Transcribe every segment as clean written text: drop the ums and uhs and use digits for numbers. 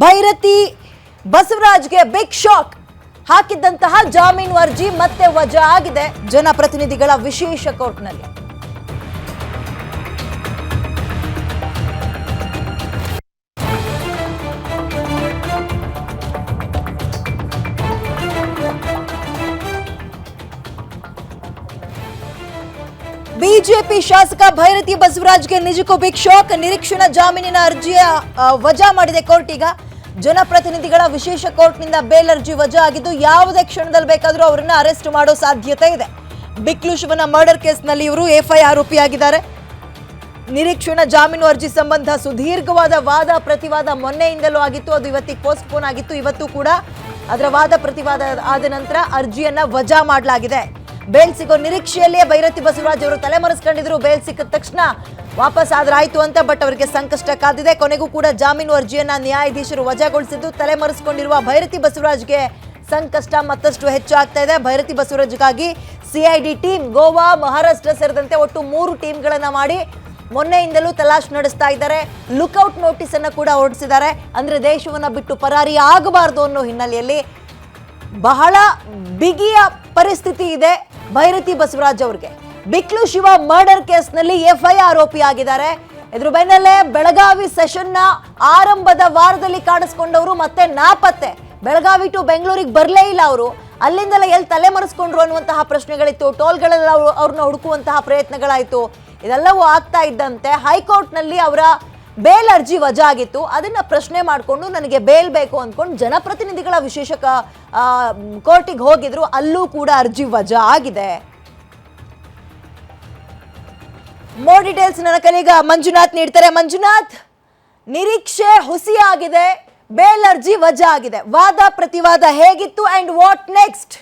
ಭೈರತಿ ಬಸವರಾಜ್ಗೆ big shock. ಹಾಕಿದ್ದಂತಹ ಜಾಮೀನು ಅರ್ಜಿ ಮತ್ತೆ ವಜಾ ಆಗಿದೆ ಜನಪ್ರತಿನಿಧಿಗಳ ವಿಶೇಷ ಕೋರ್ಟ್ನಲ್ಲಿ. ಬಿಜೆಪಿ ಶಾಸಕ ಭೈರತಿ ಬಸವರಾಜ್ಗೆ ನಿಜಕ್ಕೂ ಬಿಗ್ ಶಾಕ್. ನಿರೀಕ್ಷಣಾ ಜಾಮೀನಿನ ಅರ್ಜಿಯ ವಜಾ ಮಾಡಿದೆ ಕೋರ್ಟ್. ಈಗ ಜನಪ್ರತಿನಿಧಿಗಳ ವಿಶೇಷ ಕೋರ್ಟ್ನಿಂದ ಬೇಲ್ ಅರ್ಜಿ ವಜಾ ಆಗಿದ್ದು ಯಾವುದೇ ಕ್ಷಣದಲ್ಲಿ ಬೇಕಾದರೂ ಅವರನ್ನ ಅರೆಸ್ಟ್ ಮಾಡೋ ಸಾಧ್ಯತೆ ಇದೆ. ಬಿಕ್ಲು ಶಿವನ ಮರ್ಡರ್ ಕೇಸ್ನಲ್ಲಿ ಇವರು ಎಫ್ಐ ಆರೋಪಿಯಾಗಿದ್ದಾರೆ. ನಿರೀಕ್ಷಣಾ ಜಾಮೀನು ಅರ್ಜಿ ಸಂಬಂಧ ಸುದೀರ್ಘವಾದ ವಾದ ಪ್ರತಿವಾದ ಮೊನ್ನೆಯಿಂದಲೂ ಆಗಿತ್ತು. ಅದು ಇವತ್ತಿಗೆ ಪೋಸ್ಟ್ಪೋನ್ ಆಗಿತ್ತು. ಇವತ್ತು ಕೂಡ ಅದರ ವಾದ ಪ್ರತಿವಾದ ಆದ ನಂತರ ಅರ್ಜಿಯನ್ನ ವಜಾ ಮಾಡಲಾಗಿದೆ. ಬೇಲ್ ಸಿಗೋ ನಿರೀಕ್ಷೆಯಲ್ಲಿಯೇ ಭೈರತಿ ಬಸವರಾಜ್ ಅವರು ತಲೆಮರೆಸ್ಕೊಂಡಿದ್ರು. ಬೇಲ್ ಸಿಕ್ಕಿದ ತಕ್ಷಣ ವಾಪಸ್ ಆದ್ರಾಯ್ತು ಅಂತ. ಬಟ್ ಅವರಿಗೆ ಸಂಕಷ್ಟ ಕಾದಿದೆ. ಕೊನೆಗೂ ಕೂಡ ಜಾಮೀನು ಅರ್ಜಿಯನ್ನ ನ್ಯಾಯಾಧೀಶರು ವಜಾಗೊಳಿಸಿದ್ದು ತಲೆಮರೆಸಿಕೊಂಡಿರುವ ಭೈರತಿ ಬಸವರಾಜ್ಗೆ ಸಂಕಷ್ಟ ಮತ್ತಷ್ಟು ಹೆಚ್ಚಾಗ್ತಾ ಇದೆ. ಭೈರತಿ ಬಸವರಾಜ್ಗಾಗಿ ಸಿಐಡಿ ಟೀಮ್ ಗೋವಾ, ಮಹಾರಾಷ್ಟ್ರ ಸೇರಿದಂತೆ ಒಟ್ಟು 3 ಟೀಮ್ಗಳನ್ನ ಮಾಡಿ ಮೊನ್ನೆಯಿಂದಲೂ ತಲಾಶ್ ನಡೆಸ್ತಾ ಇದ್ದಾರೆ. ಲುಕ್ಔಟ್ ನೋಟಿಸ್ ಅನ್ನ ಕೂಡ ಹೊರಡಿಸಿದ್ದಾರೆ. ಅಂದ್ರೆ ದೇಶವನ್ನ ಬಿಟ್ಟು ಪರಾರಿ ಆಗಬಾರದು ಅನ್ನೋ ಹಿನ್ನೆಲೆಯಲ್ಲಿ ಬಹಳ ಬಿಗಿಯ ಪರಿಸ್ಥಿತಿ ಇದೆ ಭೈರತಿ ಬಸವರಾಜ್ ಅವರಿಗೆ. ಬಿಕ್ಲು ಶಿವ ಮರ್ಡರ್ ಕೇಸ್ನಲ್ಲಿ ಎಫ್ಐ ಆರೋಪಿಯಾಗಿದ್ದಾರೆ. ಇದ್ರ ಬೆನ್ನಲ್ಲೇ ಬೆಳಗಾವಿ ಸೆಷನ್ನ ಆರಂಭದ ವಾರದಲ್ಲಿ ಕಾಣಿಸ್ಕೊಂಡವರು ಮತ್ತೆ ನಾಪತ್ತೆ. ಬೆಳಗಾವಿ ಟು ಬೆಂಗಳೂರಿಗೆ ಬರಲೇ ಇಲ್ಲ ಅವರು. ಅಲ್ಲಿಂದಲೇ ಎಲ್ಲಿ ತಲೆಮರೆಸ್ಕೊಂಡ್ರು ಅನ್ನುವಂತಹ ಪ್ರಶ್ನೆಗಳಿತ್ತು. ಟೋಲ್ಗಳೆಲ್ಲ ಅವ್ರನ್ನ ಹುಡುಕುವಂತಹ ಪ್ರಯತ್ನಗಳಾಯಿತು. ಇದೆಲ್ಲವೂ ಆಗ್ತಾ ಇದ್ದಂತೆ ಹೈಕೋರ್ಟ್ನಲ್ಲಿ ಅವರ ಬೇಲ್ ಅರ್ಜಿ ವಜಾ ಆಗಿತ್ತು. ಅದನ್ನ ಪ್ರಶ್ನೆ ಮಾಡಿಕೊಂಡು ನನಗೆ ಬೇಲ್ ಬೇಕು ಅಂದ್ಕೊಂಡು ಜನಪ್ರತಿನಿಧಿಗಳ ವಿಶೇಷ ಕೋರ್ಟಿಗೆ ಹೋಗಿದ್ರು. ಅಲ್ಲೂ ಕೂಡ ಅರ್ಜಿ ವಜಾ ಆಗಿದೆ. ಮೋರ್ ಡೀಟೇಲ್ಸ್ ನನ್ನ ಕಲೀಗ ಮಂಜುನಾಥ್ ನೀಡ್ತಾರೆ. ಮಂಜುನಾಥ್, ನಿರೀಕ್ಷೆ ಹುಸಿಯಾಗಿದೆ, ಬೇಲ್ ಅರ್ಜಿ ವಜಾ ಆಗಿದೆ. ವಾದ ಪ್ರತಿವಾದ ಹೇಗಿತ್ತು ಅಂಡ್ ವಾಟ್ ನೆಕ್ಸ್ಟ್?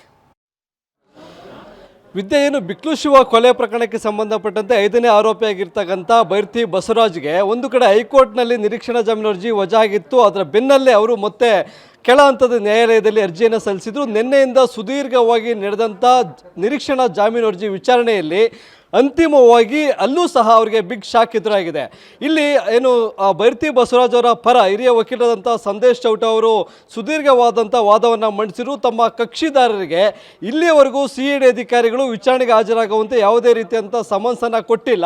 ವಿದ್ಯೆ ಏನು ಬಿಕ್ಲು ಶಿವ ಕೊಲೆ ಪ್ರಕರಣಕ್ಕೆ ಸಂಬಂಧಪಟ್ಟಂತೆ 5ನೇ ಆರೋಪಿಯಾಗಿರ್ತಕ್ಕಂಥ ಭೈರತಿ ಬಸವರಾಜ್ಗೆ ಒಂದು ಕಡೆ ಹೈಕೋರ್ಟ್ನಲ್ಲಿ ನಿರೀಕ್ಷಣಾ ಜಾಮೀನು ಅರ್ಜಿ ವಜಾ ಆಗಿತ್ತು. ಅದರ ಬೆನ್ನಲ್ಲೇ ಅವರು ಮತ್ತೆ ಕೆಳ ಹಂತದ ನ್ಯಾಯಾಲಯದಲ್ಲಿ ಅರ್ಜಿಯನ್ನು ಸಲ್ಲಿಸಿದ್ರು. ನಿನ್ನೆಯಿಂದ ಸುದೀರ್ಘವಾಗಿ ನಡೆದಂಥ ನಿರೀಕ್ಷಣಾ ಜಾಮೀನು ಅರ್ಜಿ ವಿಚಾರಣೆಯಲ್ಲಿ ಅಂತಿಮವಾಗಿ ಅಲ್ಲೂ ಸಹ ಅವರಿಗೆ ಬಿಗ್ ಶಾಕ್ ಎದುರಾಗಿದೆ. ಇಲ್ಲಿ ಏನು ಭೈರತಿ ಬಸವರಾಜ್ ಅವರ ಪರ ಹಿರಿಯ ವಕೀಲರಾದಂಥ ಸಂದೇಶ್ ಚೌಟ ಅವರು ಸುದೀರ್ಘವಾದಂಥ ವಾದವನ್ನು ಮಂಡಿಸಿರು. ತಮ್ಮ ಕಕ್ಷಿದಾರರಿಗೆ ಇಲ್ಲಿಯವರೆಗೂ ಸಿಐಡಿ ಅಧಿಕಾರಿಗಳು ವಿಚಾರಣೆಗೆ ಹಾಜರಾಗುವಂತೆ ಯಾವುದೇ ರೀತಿಯಂಥ ಸಮನ್ಸನ್ನು ಕೊಟ್ಟಿಲ್ಲ.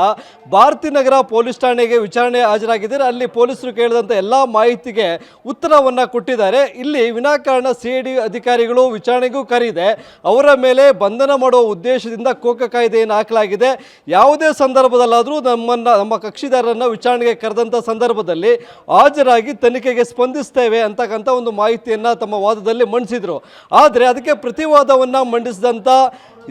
ಭಾರತೀನಗರ ಪೊಲೀಸ್ ಠಾಣೆಗೆ ವಿಚಾರಣೆ ಹಾಜರಾಗಿದ್ದಾರೆ. ಅಲ್ಲಿ ಪೊಲೀಸರು ಕೇಳಿದಂಥ ಎಲ್ಲ ಮಾಹಿತಿಗೆ ಉತ್ತರವನ್ನು ಕೊಟ್ಟಿದ್ದಾರೆ. ಇಲ್ಲಿ ವಿನಾಕಾರಣ ಸಿಐಡಿ ಅಧಿಕಾರಿಗಳು ವಿಚಾರಣೆಗೂ ಕರೆದಿದೆ. ಅವರ ಮೇಲೆ ಬಂಧನ ಮಾಡುವ ಉದ್ದೇಶದಿಂದ ಕೋಕಾ ಕಾಯ್ದೆಯನ್ನು ಹಾಕಲಾಗಿದೆ. ಯಾವುದೇ ಸಂದರ್ಭದಲ್ಲಾದರೂ ನಮ್ಮ ಕಕ್ಷಿದಾರರನ್ನು ವಿಚಾರಣೆಗೆ ಕರೆದಂಥ ಸಂದರ್ಭದಲ್ಲಿ ಹಾಜರಾಗಿ ತನಿಖೆಗೆ ಸ್ಪಂದಿಸ್ತೇವೆ ಅಂತಕ್ಕಂಥ ಒಂದು ಮಾಹಿತಿಯನ್ನು ತಮ್ಮ ವಾದದಲ್ಲಿ ಮಂಡಿಸಿದರು. ಆದರೆ ಅದಕ್ಕೆ ಪ್ರತಿವಾದವನ್ನು ಮಂಡಿಸಿದಂಥ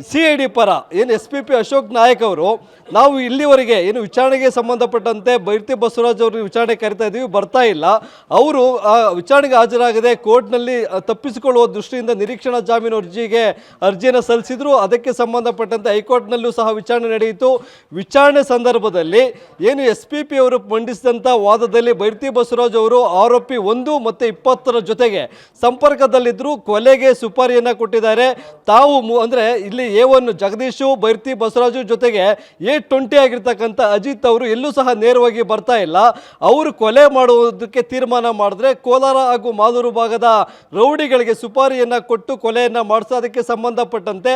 ಸಿಐಡಿ ಪರ ಏನು SPP ಅಶೋಕ್ ನಾಯಕ್ ಅವರು, ನಾವು ಇಲ್ಲಿವರೆಗೆ ಏನು ವಿಚಾರಣೆಗೆ ಸಂಬಂಧಪಟ್ಟಂತೆ ಭೈರತಿ ಬಸವರಾಜ್ ಅವರು ವಿಚಾರಣೆ ಕರಿತಾ ಇದ್ದೀವಿ, ಬರ್ತಾ ಇಲ್ಲ. ಅವರು ವಿಚಾರಣೆಗೆ ಹಾಜರಾಗದೆ ಕೋರ್ಟ್ನಲ್ಲಿ ತಪ್ಪಿಸಿಕೊಳ್ಳುವ ದೃಷ್ಟಿಯಿಂದ ನಿರೀಕ್ಷಣಾ ಜಾಮೀನು ಅರ್ಜಿಯನ್ನು ಸಲ್ಲಿಸಿದ್ರು. ಅದಕ್ಕೆ ಸಂಬಂಧಪಟ್ಟಂತೆ ಹೈಕೋರ್ಟ್ನಲ್ಲೂ ಸಹ ವಿಚಾರಣೆ ನಡೆಯಿತು. ವಿಚಾರಣೆ ಸಂದರ್ಭದಲ್ಲಿ ಏನು SPP ಅವರು ಮಂಡಿಸಿದಂಥ ವಾದದಲ್ಲಿ ಭೈರತಿ ಬಸವರಾಜ್ ಅವರು ಆರೋಪಿ 1 ಮತ್ತು 20ರ ಜೊತೆಗೆ ಸಂಪರ್ಕದಲ್ಲಿದ್ದರು, ಕೊಲೆಗೆ ಸುಪಾರಿಯನ್ನು ಕೊಟ್ಟಿದ್ದಾರೆ. ತಾವು ಅಂದರೆ ಇಲ್ಲಿ A1 ಜಗದೀಶು, ಭೈರತಿ ಬಸವರಾಜು ಜೊತೆಗೆ A20 ಆಗಿರ್ತಕ್ಕಂಥ ಅಜಿತ್ ಅವರು ಎಲ್ಲೂ ಸಹ ನೇರವಾಗಿ ಬರ್ತಾ ಇಲ್ಲ. ಅವರು ಕೊಲೆ ಮಾಡುವುದಕ್ಕೆ ತೀರ್ಮಾನ ಮಾಡಿದ್ರೆ ಕೋಲಾರ ಹಾಗೂ ಮಾಲೂರು ಭಾಗದ ರೌಡಿಗಳಿಗೆ ಸುಪಾರಿಯನ್ನು ಕೊಟ್ಟು ಕೊಲೆಯನ್ನು ಮಾಡಿಸೋದಕ್ಕೆ ಸಂಬಂಧಪಟ್ಟಂತೆ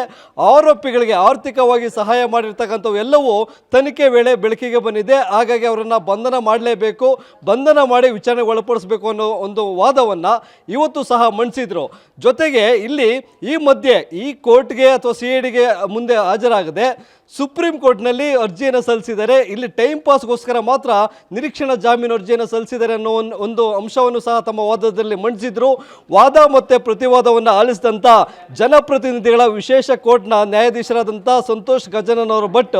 ಆರೋಪಿಗಳಿಗೆ ಆರ್ಥಿಕವಾಗಿ ಸಹಾಯ ಮಾಡಿರ್ತಕ್ಕಂಥವು ಎಲ್ಲವೂ ತನಿಖೆ ವೇಳೆ ಬೆಳಕಿಗೆ ಬಂದಿದೆ. ಹಾಗಾಗಿ ಅವರನ್ನು ಬಂಧನ ಮಾಡಲೇಬೇಕು, ಬಂಧನ ಮಾಡಿ ವಿಚಾರಣೆಗೆ ಒಳಪಡಿಸಬೇಕು ಅನ್ನೋ ಒಂದು ವಾದವನ್ನು ಇವತ್ತು ಸಹ ಮಂಡಿಸಿದ್ರು. ಜೊತೆಗೆ ಇಲ್ಲಿ ಈ ಮಧ್ಯೆ ಈ ಕೋರ್ಟ್ಗೆ ಅಥವಾ ಸಿಐಡಿಗೆ ಮುಂದೆ ಹಾಜರಾಗದೆ ಸುಪ್ರೀಂ ಕೋರ್ಟ್ನಲ್ಲಿ ಅರ್ಜಿಯನ್ನು ಸಲ್ಲಿಸಿದ್ದಾರೆ. ಇಲ್ಲಿ ಟೈಮ್ ಪಾಸ್ಗೋಸ್ಕರ ಮಾತ್ರ ನಿರೀಕ್ಷಣಾ ಜಾಮೀನು ಅರ್ಜಿಯನ್ನು ಸಲ್ಲಿಸಿದ್ದಾರೆ ಅನ್ನೋ ಒಂದು ಅಂಶವನ್ನು ಸಹ ತಮ್ಮ ವಾದದಲ್ಲಿ ಮಂಡಿಸಿದ್ರು. ವಾದ ಮತ್ತು ಪ್ರತಿವಾದವನ್ನು ಆಲಿಸಿದಂಥ ಜನಪ್ರತಿನಿಧಿಗಳ ವಿಶೇಷ ಕೋರ್ಟ್ನ ನ್ಯಾಯಾಧೀಶರಾದಂಥ ಸಂತೋಷ್ ಗಜನನ್ ಅವರು ಭಟ್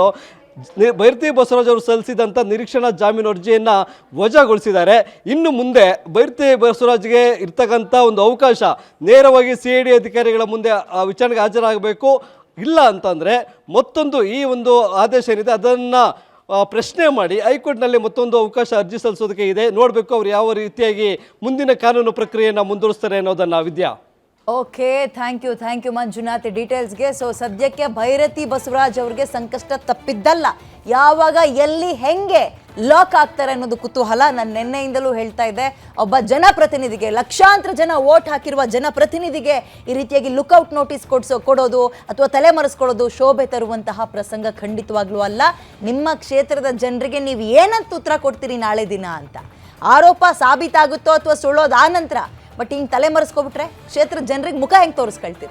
ಭೈರತಿ ಬಸವರಾಜ್ ಅವರು ಸಲ್ಲಿಸಿದಂಥ ನಿರೀಕ್ಷಣಾ ಜಾಮೀನು ಅರ್ಜಿಯನ್ನು ವಜಾಗೊಳಿಸಿದ್ದಾರೆ. ಇನ್ನು ಮುಂದೆ ಭೈರತಿ ಬಸವರಾಜ್ಗೆ ಇರ್ತಕ್ಕಂಥ ಒಂದು ಅವಕಾಶ ನೇರವಾಗಿ ಸಿಐಡಿ ಅಧಿಕಾರಿಗಳ ಮುಂದೆ ವಿಚಾರಣೆಗೆ ಹಾಜರಾಗಬೇಕು. ಇಲ್ಲ ಅಂತಂದರೆ ಮತ್ತೊಂದು ಈ ಒಂದು ಆದೇಶ ಏನಿದೆ ಅದನ್ನು ಪ್ರಶ್ನೆ ಮಾಡಿ ಹೈಕೋರ್ಟ್ನಲ್ಲಿ ಮತ್ತೊಂದು ಅವಕಾಶ ಅರ್ಜಿ ಸಲ್ಲಿಸೋದಕ್ಕೆ ಇದೆ. ನೋಡಬೇಕು ಅವರು ಯಾವ ರೀತಿಯಾಗಿ ಮುಂದಿನ ಕಾನೂನು ಪ್ರಕ್ರಿಯೆಯನ್ನು ಮುಂದುವರಿಸ್ತಾರೆ ಅನ್ನೋದನ್ನು. Vidya, okay, thank you Manjunath ಡೀಟೇಲ್ಸ್ಗೆ. ಸೊ ಸದ್ಯಕ್ಕೆ ಭೈರತಿ ಬಸವರಾಜ್ ಅವರಿಗೆ ಸಂಕಷ್ಟ ತಪ್ಪಿದ್ದಲ್ಲ. ಯಾವಾಗ ಎಲ್ಲಿ ಹೆಂಗೆ ಲಾಕ್ ಆಗ್ತಾರೆ ಅನ್ನೋದು ಕುತೂಹಲ. ನಾನು ನಿನ್ನೆಯಿಂದಲೂ ಹೇಳ್ತಾ ಇದ್ದೆ, ಒಬ್ಬ ಜನಪ್ರತಿನಿಧಿಗೆ, ಲಕ್ಷಾಂತರ ಜನ ವೋಟ್ ಹಾಕಿರುವ ಜನಪ್ರತಿನಿಧಿಗೆ ಈ ರೀತಿಯಾಗಿ ಲುಕ್ಔಟ್ ನೋಟಿಸ್ ಕೊಡೋದು ಅಥವಾ ತಲೆಮರೆಸ್ಕೊಳ್ಳೋದು ಶೋಭೆ ತರುವಂತಹ ಪ್ರಸಂಗ ಖಂಡಿತವಾಗ್ಲೂ ಅಲ್ಲ. ನಿಮ್ಮ ಕ್ಷೇತ್ರದ ಜನರಿಗೆ ನೀವು ಏನಂತ ಉತ್ತರ ಕೊಡ್ತೀರಿ ನಾಳೆ ದಿನ ಅಂತ. ಆರೋಪ ಸಾಬೀತಾಗುತ್ತೋ ಅಥವಾ ಸುಳ್ಳೋದು ಆ ನಂತರ, ಬಟ್ ಹಿಂಗೆ ತಲೆಮರೆಸ್ಕೊಬಿಟ್ರೆ ಕ್ಷೇತ್ರದ ಜನರಿಗೆ ಮುಖ ಹೆಂಗೆ ತೋರಿಸ್ಕೊಳ್ತೀರಾ?